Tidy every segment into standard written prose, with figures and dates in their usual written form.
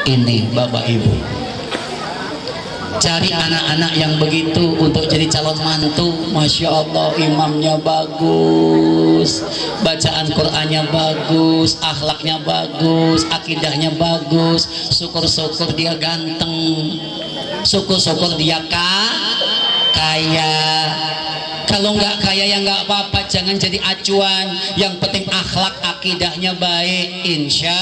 Ini Bapak Ibu, cari anak-anak yang begitu untuk jadi calon mantu. Masya Allah, imamnya bagus, bacaan Qur'annya bagus, akhlaknya bagus, akidahnya bagus. Syukur-syukur dia ganteng, syukur-syukur dia kaya. Kalau nggak kaya ya nggak apa-apa, jangan jadi acuan. Yang penting akhlak akidahnya baik. Insya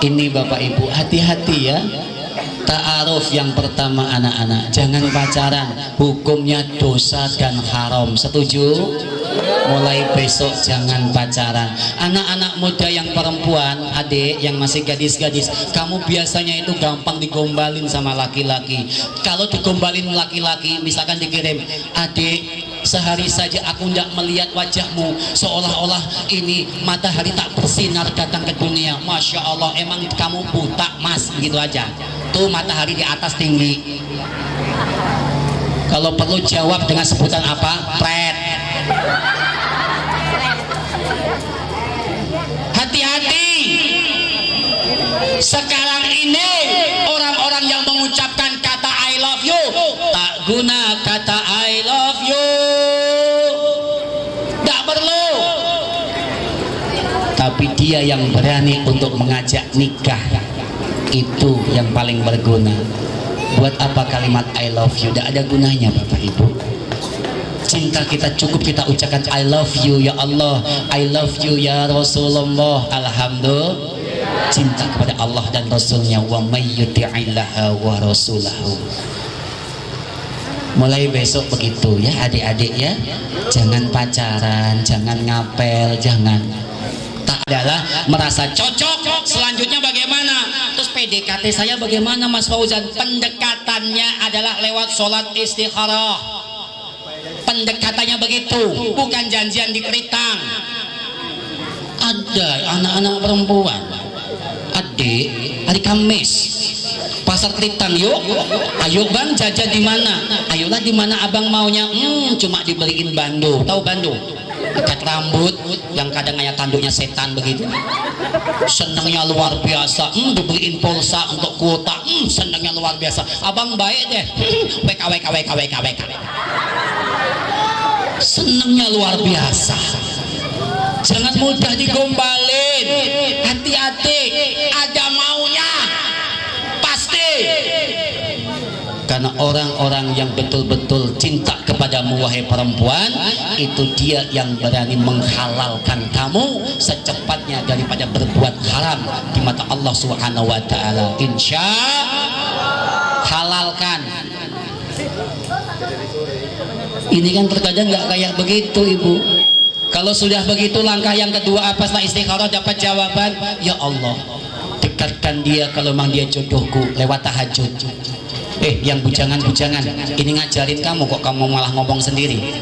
ini Bapak Ibu, hati-hati ya. Ta'aruf yang pertama anak-anak, jangan pacaran, hukumnya dosa dan haram. Setuju? Mulai besok jangan pacaran. Anak-anak muda yang perempuan, adik yang masih gadis-gadis, kamu biasanya itu gampang digombalin sama laki-laki. Kalau digombalin laki-laki, misalkan dikirim, adik sehari saja aku tidak melihat wajahmu, seolah-olah ini matahari tak bersinar datang ke dunia. Masya Allah, emang kamu buta mas, gitu aja. Tuh matahari di atas tinggi. Kalau perlu jawab dengan sebutan apa? Pret. Hati-hati. Sekarang ini orang-orang yang mengucapkan kata I love you tak guna kata I love you, tak perlu. Tapi dia yang berani untuk mengajak nikah, itu yang paling berguna. Buat apa kalimat I love you? Tidak ada gunanya Bapak Ibu. Cinta kita cukup kita ucapkan I love you ya Allah, I love you ya Rasulullah. Alhamdulillah, cinta kepada Allah dan Rasulnya. Wa may yuti'illaha wa rasulahu. Mulai besok begitu ya adik-adik ya, jangan pacaran, jangan ngapel, jangan. Tak adalah merasa cocok. Selanjutnya bagaimana? Terus PDKT saya bagaimana Mas Fauzan? Pendekatannya adalah lewat sholat istikharah. Pendekatannya begitu, bukan janjian di Keritang. Ada anak-anak perempuan, adik hari Kamis pasar Keritang, yuk ayo bang jajan di mana? Ayolah di mana abang maunya? Cuma dibeliin bando. Tahu bando? Ikat rambut yang kadang kayak tanduknya setan begitu. Senangnya luar biasa. Dibeliin pulsa untuk kuota. Senangnya luar biasa. Abang baik deh. WK. Senangnya luar biasa. Jangan mudah digombalin. Hati-hati. Ada maunya. Pasti. Karena orang-orang yang betul-betul cinta kepadamu wahai perempuan, itu dia yang berani menghalalkan kamu secepatnya daripada berbuat haram di mata Allah Subhanahu wa taala. Insya halalkan. Ini kan terkadang nggak kayak begitu Ibu. Kalau sudah begitu langkah yang kedua apa? Setelah istikharah dapat jawaban, ya Allah dekatkan dia kalau memang dia jodohku lewat tahajud. Yang bujangan-bujangan ini ngajarin kamu kok kamu malah ngomong sendiri.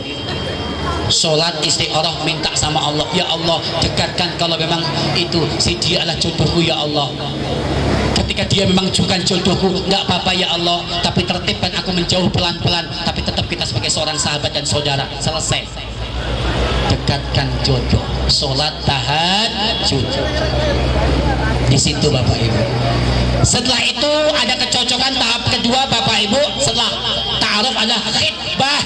Sholat istikharah minta sama Allah, ya Allah dekatkan kalau memang itu si dia adalah jodohku ya Allah. Ketika dia memang bukan jodohku, enggak apa-apa ya Allah, tapi tertibkan aku menjauh pelan-pelan, tapi tetap kita sebagai seorang sahabat dan saudara. Selesai. Dekatkan jodoh. Sholat tahajud. Di situ Bapak Ibu. Setelah itu ada kecocokan tahap kedua Bapak Ibu. Setelah ta'aruf ada khitbah.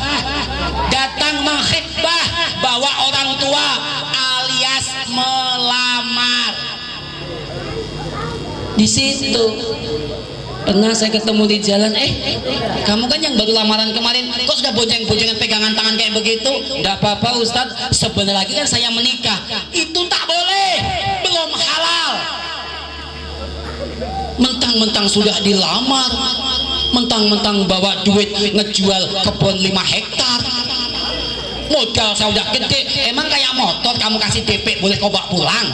Datang mengkhitbah bawa orang tua alias melamar. Di situ pernah saya ketemu di jalan, kamu kan yang baru lamaran kemarin, kok sudah bonceng-boncengan pegangan tangan kayak begitu? Enggak apa-apa Ustadz, sebentar lagi kan saya menikah. Itu tak boleh, belum halal. Mentang-mentang sudah dilamar, mentang-mentang bawa duit ngejual kebun 5 hektar, modal saya udah gede, emang kayak motor kamu kasih DP boleh kau bawa pulang?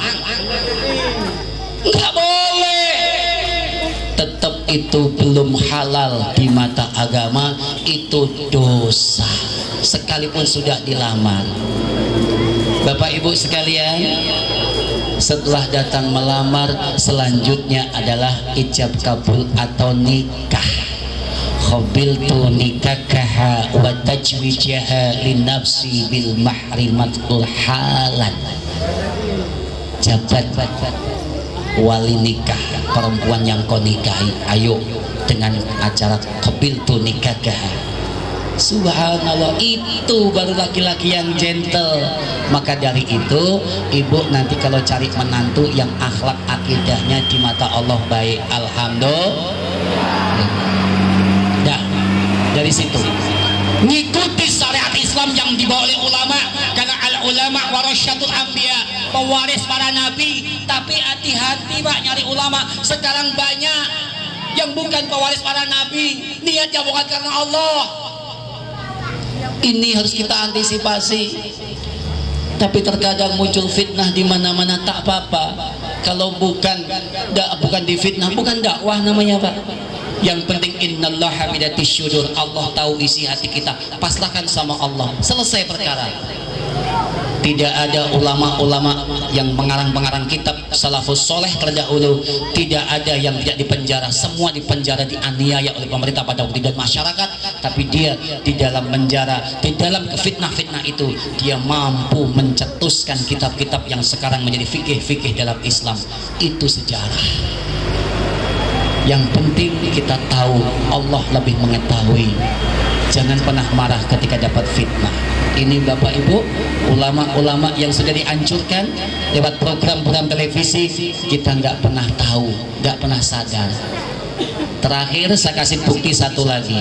Enggak boleh. Tetap itu belum halal di mata agama, itu dosa sekalipun sudah dilamar. Bapak Ibu sekalian, setelah datang melamar, selanjutnya adalah ijab kabul atau nikah. Qabiltu nikakaha wa tajwijaha li nafsi bil mahrimatul halal. Jabat wali nikah perempuan yang kau nikahi, ayo dengan acara qabiltu nikahah. Subhanallah, itu baru laki-laki yang gentle. Maka dari itu ibu nanti kalau cari menantu yang akhlak akidahnya di mata Allah baik, alhamdulillah. Dah, dari situ ngikuti syariat Islam yang dibawa oleh ulama, karena al ulama warasyatul anbiya, pewaris para nabi. Tapi hati-hati Pak nyari ulama. Sekarang banyak yang bukan pewaris para nabi, niatnya bukan karena Allah. Ini harus kita antisipasi. Tapi terkadang muncul fitnah di mana-mana, tak apa-apa. Kalau bukan di fitnah, bukan dakwah namanya Pak. Yang penting innallaha bidatis syudur, Allah tahu isi hati kita. Pasrahkan sama Allah, selesai perkara. Tidak ada ulama-ulama yang mengarang-pengarang kitab salafus soleh terdahulu, tidak ada yang tidak dipenjara, semua dipenjara, dianiaya oleh pemerintah pada waktu dan masyarakat. Tapi dia di dalam penjara, di dalam fitnah-fitnah itu, dia mampu mencetuskan kitab-kitab yang sekarang menjadi fikih-fikih dalam Islam. Itu sejarah. Yang penting kita tahu Allah lebih mengetahui. Jangan pernah marah ketika dapat fitnah. Ini Bapak Ibu, ulama-ulama yang sudah dihancurkan lewat program-program televisi, kita nggak pernah tahu, nggak pernah sadar. Terakhir saya kasih bukti satu lagi.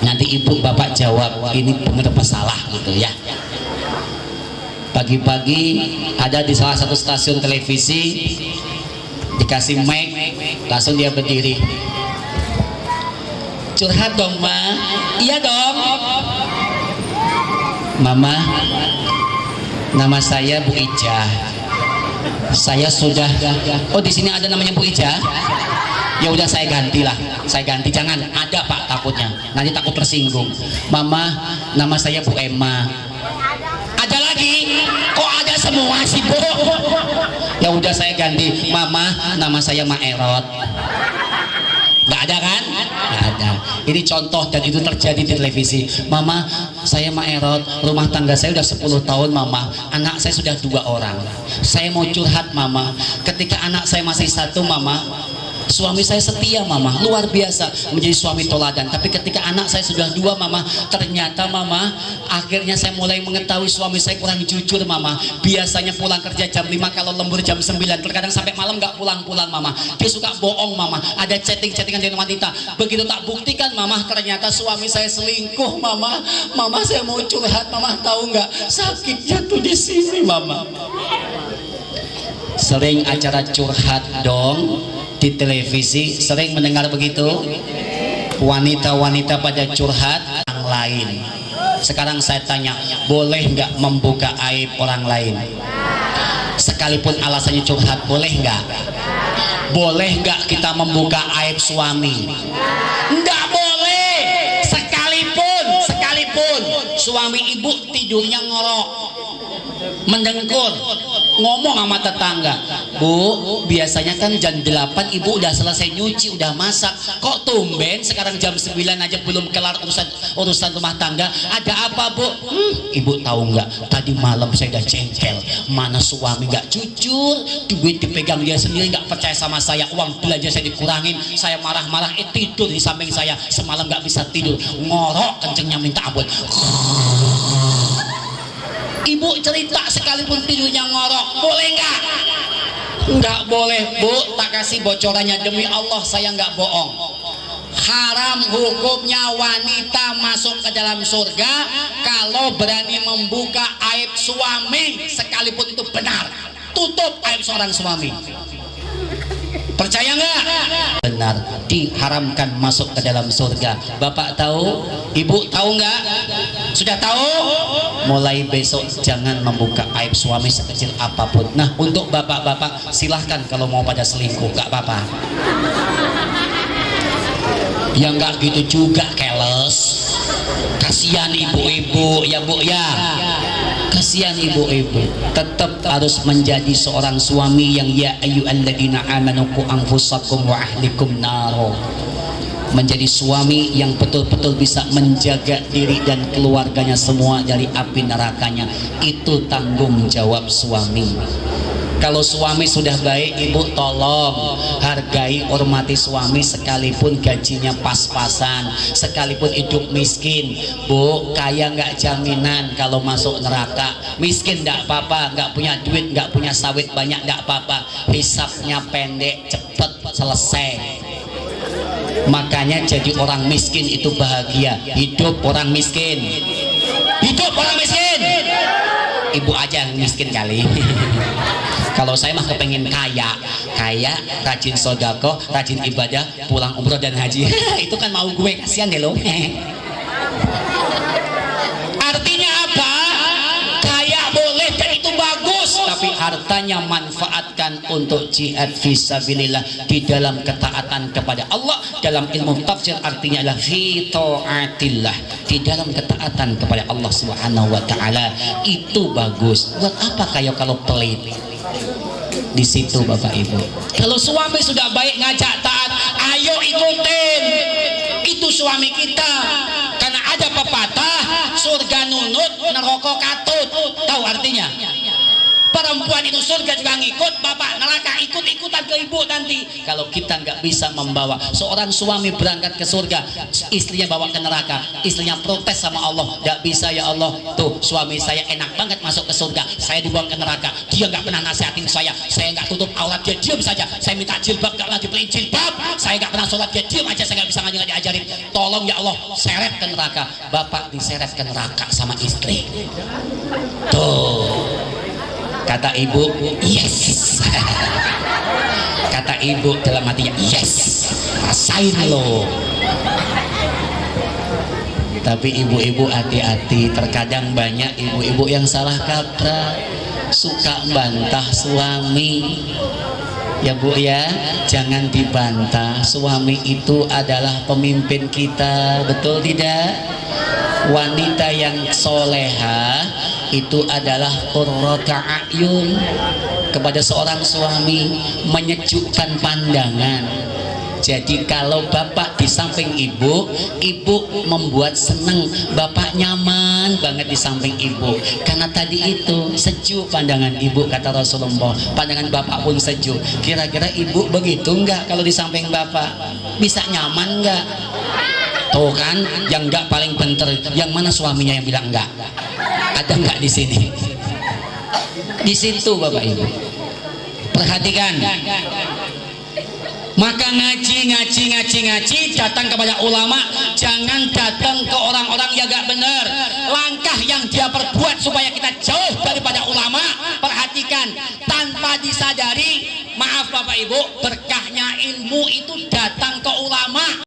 Nanti ibu bapak jawab ini benar apa salah gitu ya. Pagi-pagi ada di salah satu stasiun televisi, dikasih mic, langsung dia berdiri. Curhat dong Ma. Iya dong Mama, nama saya Bu Ija. Saya sudah, oh di sini ada namanya Bu Ija. Ya udah saya gantilah, saya ganti. Jangan ada Pak, takutnya nanti takut tersinggung. Mama, nama saya Bu Emma. Ada lagi? Kok ada semua sih Bu? Ya udah saya ganti. Mama, nama saya Ma Erot. Nggak ada kan? Nggak ada. Ini contoh dan itu terjadi di televisi. Mama, saya Ma Erot, rumah tangga saya udah 10 tahun Mama. Anak saya sudah 2 orang. Saya mau curhat Mama. Ketika anak saya masih 1 Mama, suami saya setia Mama, luar biasa, menjadi suami toladan. Tapi ketika anak saya sudah 2 Mama, ternyata Mama, akhirnya saya mulai mengetahui suami saya kurang jujur Mama. Biasanya pulang kerja jam 5, kalau lembur jam 9, terkadang sampai malam nggak pulang-pulang Mama. Dia suka bohong Mama, ada chatting-chattingan dengan wanita. Begitu tak buktikan Mama, ternyata suami saya selingkuh Mama. Mama, saya mau curhat Mama, tahu nggak sakitnya tuh di sini Mama. Sering acara curhat dong di televisi, sering mendengar begitu, wanita-wanita pada curhat orang lain. Sekarang saya tanya, boleh nggak membuka aib orang lain? Sekalipun alasannya curhat, boleh nggak? Boleh nggak kita membuka aib suami? Nggak boleh. Sekalipun suami ibu tidurnya ngorok, mendengkur, ngomong sama tetangga, Bu, biasanya kan jam 8 ibu udah selesai nyuci, udah masak, kok tumben sekarang jam 9 aja belum kelar urusan rumah tangga? Ada apa Bu? Ibu tahu nggak, tadi malam saya udah jengkel, mana suami nggak jujur, duit dipegang dia sendiri, nggak percaya sama saya, uang belanja saya dikurangin, saya marah-marah, tidur di samping saya, semalam nggak bisa tidur, ngorok kencengnya minta ampun. Ibu cerita sekalipun tidurnya ngorok, boleh nggak? Nggak boleh Bu, tak kasih bocorannya, demi Allah saya nggak bohong. Haram hukumnya wanita masuk ke dalam surga kalau berani membuka aib suami, sekalipun itu benar. Tutup aib seorang suami. Percaya nggak? Benar, diharamkan masuk ke dalam surga. Bapak tahu? Ibu tahu nggak? Sudah tahu? Mulai besok jangan membuka aib suami sekecil apapun. Nah, untuk bapak-bapak silahkan kalau mau pada selingkuh, nggak apa-apa. Ya nggak gitu juga, keles. Kasihan ibu-ibu ya Bu ya. Kasihan ibu-ibu, tetap harus menjadi seorang suami yang ya ayyuhalladzina amanu qu anfusakum wa ahlikum naro. Menjadi suami yang betul-betul bisa menjaga diri dan keluarganya semua dari api nerakanya. Itu tanggung jawab suami. Kalau suami sudah baik, ibu tolong hargai, hormati suami sekalipun gajinya pas-pasan, sekalipun hidup miskin. Bu, kaya nggak jaminan kalau masuk neraka. Miskin nggak apa-apa, nggak punya duit, nggak punya sawit banyak nggak apa-apa, hisapnya pendek, cepet selesai. Makanya jadi orang miskin itu bahagia. Hidup orang miskin, hidup orang miskin. Ibu aja yang miskin kali. Kalau saya mah kepengen kaya, rajin sodako, rajin ibadah, pulang umroh dan haji. Itu kan mau gue, kasihan deh lo. Artinya apa? Kaya boleh dan itu bagus, tapi hartanya manfaatkan untuk jihad fisabilillah, di dalam ketaatan kepada Allah. Dalam ilmu tafsir artinya adalah fi taatillah, di dalam ketaatan kepada Allah Subhanahu wa taala. Itu bagus. Buat apa kayak kalau pelit? Di situ Bapak Ibu. Kalau suami sudah baik ngajak taat, ayo ikutin. Itu suami kita. Karena ada pepatah, surga nunut, neraka katut. Tahu artinya? Perempuan itu surga juga ngikut, bapak neraka ikut-ikutan ke ibu nanti. Kalau kita nggak bisa membawa seorang suami berangkat ke surga, istrinya bawa ke neraka, istrinya protes sama Allah, nggak bisa ya Allah, tuh suami saya enak banget masuk ke surga, saya dibuang ke neraka, dia nggak pernah nasihatin saya nggak tutup aurat, dia diam saja, saya minta jilbab nggak lagi beliin jilbab, saya nggak pernah sholat, dia diam aja, saya nggak bisa ngaji ajarin, tolong ya Allah, seret ke neraka. Bapak diseret ke neraka sama istri. Tuh, kata ibu, yes. Kata ibu dalam hatinya, yes, rasain lo. Tapi ibu-ibu hati-hati, terkadang banyak ibu-ibu yang salah kaprah, suka bantah suami. Ya Bu ya, jangan dibantah, suami itu adalah pemimpin kita, betul tidak? Wanita yang soleha itu adalah qurrata a'yun. Kepada seorang suami menyejukkan pandangan. Jadi kalau bapak di samping ibu, ibu membuat senang, bapak nyaman banget di samping ibu. Karena tadi itu sejuk pandangan ibu, kata Rasulullah. Pandangan bapak pun sejuk. Kira-kira ibu begitu enggak kalau di samping bapak? Bisa nyaman enggak? Tuh kan, yang enggak paling pinter. Yang mana suaminya yang bilang enggak? Ada enggak di sini? Di situ Bapak Ibu. Perhatikan. Maka ngaji, datang kepada ulama, jangan datang ke orang-orang yang gak benar. Langkah yang dia perbuat supaya kita jauh daripada ulama, perhatikan, tanpa disadari, maaf Bapak Ibu, berkahnya ilmu itu datang ke ulama.